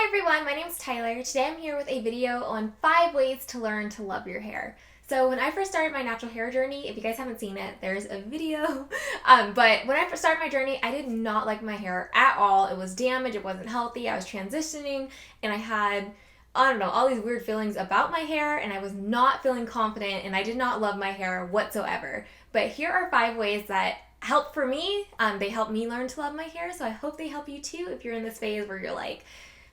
everyone, my name is Tyler. Today I'm here with a video on 5 ways to learn to love your hair. So when I first started my natural hair journey, if you guys haven't seen it, there's a video. But when I first started my journey, I did not like my hair at all. It was damaged, it wasn't healthy, I was transitioning, and I had, all these weird feelings about my hair, and I was not feeling confident, and I did not love my hair whatsoever. But here are 5 ways that help for me. They help me learn to love my hair, so I hope they help you too if you're in this phase where you're like,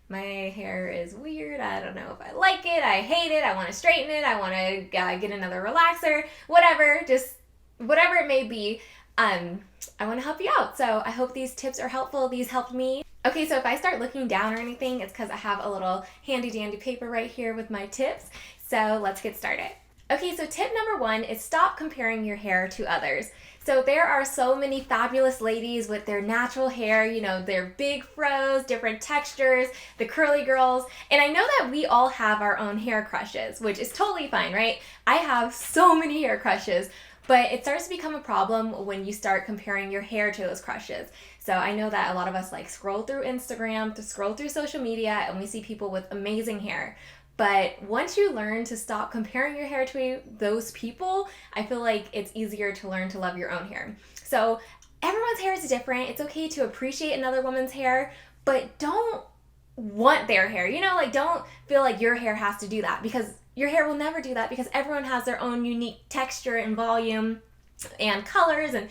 my hair is weird, I don't know if I like it, I hate it, I want to straighten it, I want to get another relaxer, whatever, just whatever it may be, I want to help you out. So I hope these tips are helpful. These helped me. Okay, so if I start looking down or anything, it's because I have a little handy dandy paper right here with my tips. So let's get started. Okay, so tip number 1 is stop comparing your hair to others. So there are so many fabulous ladies with their natural hair, their big froze, different textures, the curly girls. And I know that we all have our own hair crushes, which is totally fine, right? I have so many hair crushes, but it starts to become a problem when you start comparing your hair to those crushes. So I know that a lot of us scroll through Instagram, to scroll through social media, and we see people with amazing hair. But once you learn to stop comparing your hair to those people, I feel like it's easier to learn to love your own hair. So everyone's hair is different. It's okay to appreciate another woman's hair, but don't want their hair. Don't feel like your hair has to do that, because your hair will never do that, because everyone has their own unique texture and volume and colors and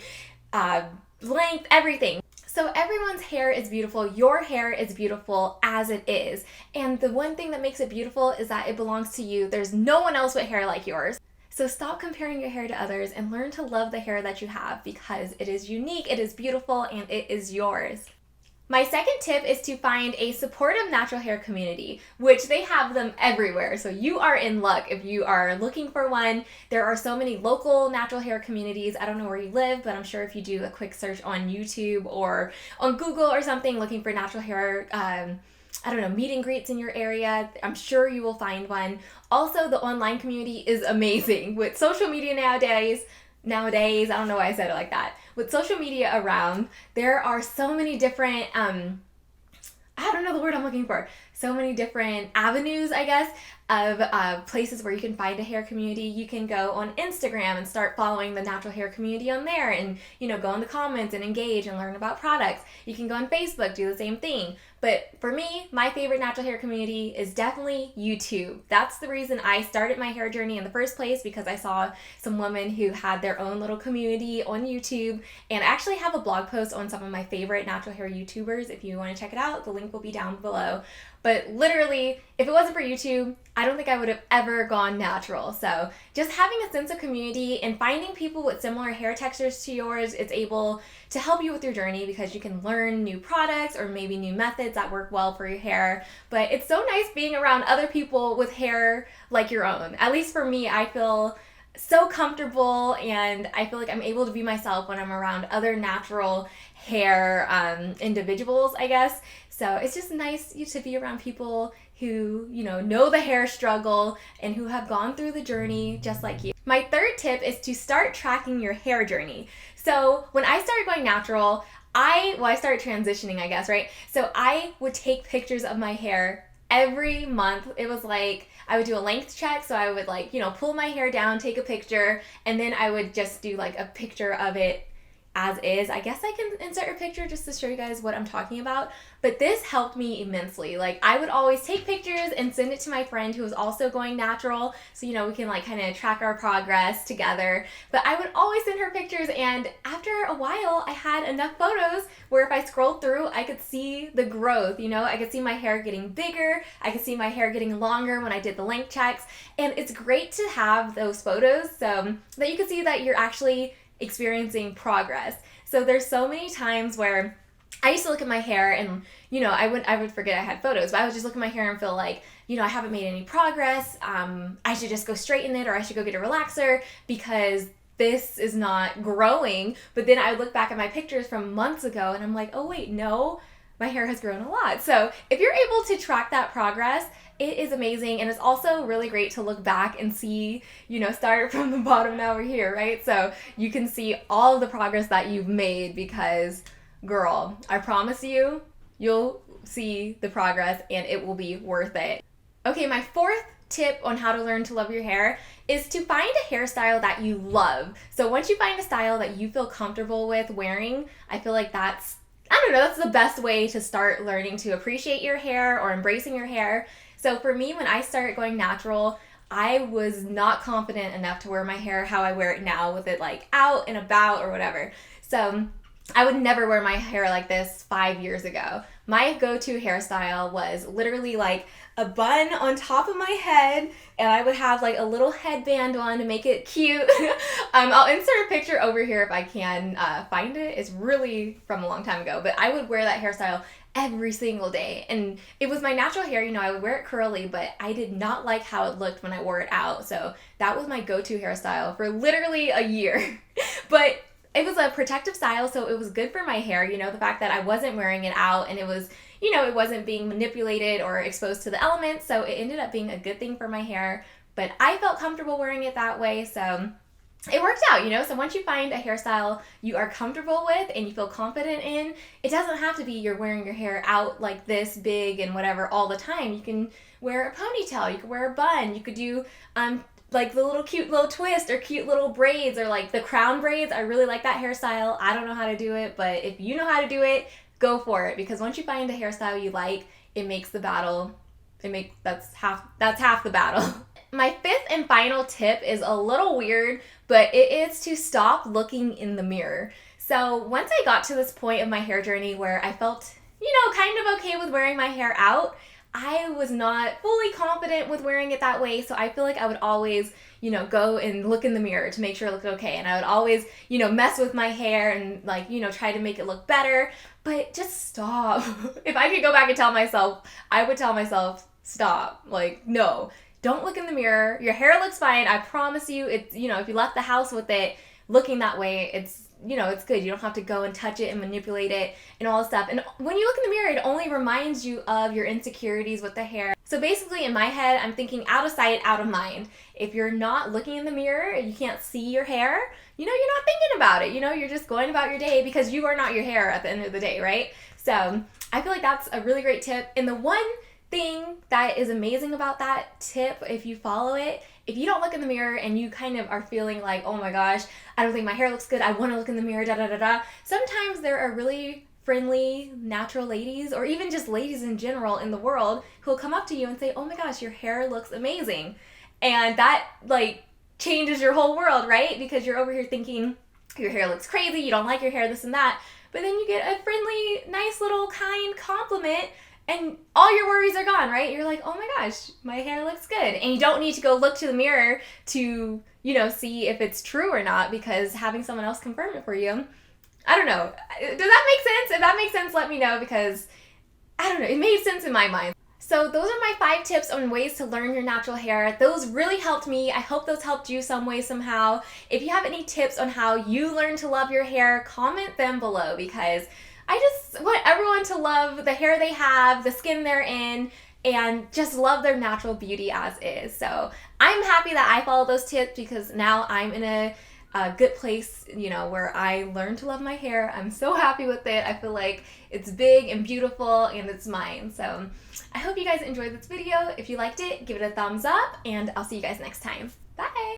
length, everything. So everyone's hair is beautiful. Your hair is beautiful as it is. And the one thing that makes it beautiful is that it belongs to you. There's no one else with hair like yours. So stop comparing your hair to others and learn to love the hair that you have, because it is unique, it is beautiful, and it is yours. My second tip is to find a supportive natural hair community, which they have them everywhere. So you are in luck if you are looking for one. There are so many local natural hair communities. I don't know where you live, but I'm sure if you do a quick search on YouTube or on Google or something looking for natural hair, meet and greets in your area, I'm sure you will find one. Also, the online community is amazing. With social media nowadays, I don't know why I said it like that. With social media around, there are so many different, I don't know the word I'm looking for, so many different avenues, I guess, of places where you can find a hair community. You can go on Instagram and start following the natural hair community on there and, go in the comments and engage and learn about products. You can go on Facebook, do the same thing. But for me, my favorite natural hair community is definitely YouTube. That's the reason I started my hair journey in the first place, because I saw some women who had their own little community on YouTube. And I actually have a blog post on some of my favorite natural hair YouTubers. If you want to check it out, the link will be down below. But literally, if it wasn't for YouTube, I don't think I would have ever gone natural. So just having a sense of community and finding people with similar hair textures to yours, it's able to help you with your journey, because you can learn new products or maybe new methods that work well for your hair. But it's so nice being around other people with hair like your own. At least for me, I feel so comfortable, and I feel like I'm able to be myself when I'm around other natural hair individuals, I guess. So it's just nice to be around people who, know the hair struggle and who have gone through the journey just like you. My third tip is to start tracking your hair journey. So when I started going natural, I started transitioning, I guess, right? So I would take pictures of my hair every month. It was like I would do a length check. So I would pull my hair down, take a picture, and then I would just do a picture of it as is. I guess I can insert a picture just to show you guys what I'm talking about. But this helped me immensely. I would always take pictures and send it to my friend who was also going natural. So, we can kind of track our progress together. But I would always send her pictures, and after a while, I had enough photos where if I scrolled through, I could see the growth, I could see my hair getting bigger. I could see my hair getting longer when I did the length checks. And it's great to have those photos so that you can see that you're actually experiencing progress. So there's so many times where I used to look at my hair and, I would forget I had photos, but I would just look at my hair and feel like, I haven't made any progress. I should just go straighten it, or I should go get a relaxer because this is not growing. But then I would look back at my pictures from months ago and I'm like, oh wait, no, my hair has grown a lot. So if you're able to track that progress, it is amazing. And it's also really great to look back and see, start from the bottom, now we're here, right? So you can see all of the progress that you've made, because girl, I promise you, You'll see the progress and it will be worth it. Okay, my fourth tip on how to learn to love your hair is to find a hairstyle that you love. So once you find a style that you feel comfortable with wearing, I feel like that's the best way to start learning to appreciate your hair or embracing your hair. So for me, when I started going natural, I was not confident enough to wear my hair how I wear it now, with it like out and about or whatever. So I would never wear my hair like this 5 years ago. My go-to hairstyle was literally like a bun on top of my head, and I would have like a little headband on to make it cute. I'll insert a picture over here if I can find it. It's really from a long time ago, but I would wear that hairstyle every single day. And it was my natural hair, I would wear it curly, but I did not like how it looked when I wore it out. So that was my go-to hairstyle for literally a year. But it was a protective style, so it was good for my hair, the fact that I wasn't wearing it out and it was, it wasn't being manipulated or exposed to the elements, so it ended up being a good thing for my hair. But I felt comfortable wearing it that way, so it worked out, So once you find a hairstyle you are comfortable with and you feel confident in, it doesn't have to be you're wearing your hair out like this big and whatever all the time. You can wear a ponytail, you could wear a bun, you could do like the little cute little twist or cute little braids or like the crown braids. I really like that hairstyle. I don't know how to do it, but if you know how to do it, go for it, because once you find a hairstyle you like, it makes the battle, that's half the battle. My fifth and final tip is a little weird, but it is to stop looking in the mirror. So once I got to this point of my hair journey where I felt, kind of okay with wearing my hair out, I was not fully confident with wearing it that way, so I feel like I would always, go and look in the mirror to make sure it looked okay, and I would always, mess with my hair and like, try to make it look better, but just stop. If I could go back and tell myself, I would tell myself, stop. Like, no, don't look in the mirror. Your hair looks fine. I promise you, it's, if you left the house with it looking that way, it's good. You don't have to go and touch it and manipulate it and all this stuff. And when you look in the mirror, it only reminds you of your insecurities with the hair. So basically in my head, I'm thinking out of sight, out of mind. If you're not looking in the mirror and you can't see your hair, you're not thinking about it. You're just going about your day because you are not your hair at the end of the day, right? So I feel like that's a really great tip. And the one thing that is amazing about that tip, if you follow it, if you don't look in the mirror and you kind of are feeling like, oh my gosh, I don't think my hair looks good, I want to look in the mirror, da da da da. Sometimes there are really friendly, natural ladies, or even just ladies in general in the world, who will come up to you and say, oh my gosh, your hair looks amazing. And that like changes your whole world, right? Because you're over here thinking your hair looks crazy, you don't like your hair, this and that. But then you get a friendly, nice little kind compliment and all your worries are gone, right? You're like, oh my gosh, my hair looks good. And you don't need to go look to the mirror to, see if it's true or not, because having someone else confirm it for you, I don't know. Does that make sense? If that makes sense, let me know, because I don't know, it made sense in my mind. So those are my 5 tips on ways to learn your natural hair. Those really helped me. I hope those helped you some way, somehow. If you have any tips on how you learn to love your hair, comment them below, because I just want everyone to love the hair they have, the skin they're in, and just love their natural beauty as is. So I'm happy that I followed those tips, because now I'm in a good place, where I learned to love my hair. I'm so happy with it. I feel like it's big and beautiful and it's mine. So I hope you guys enjoyed this video. If you liked it, give it a thumbs up, and I'll see you guys next time. Bye!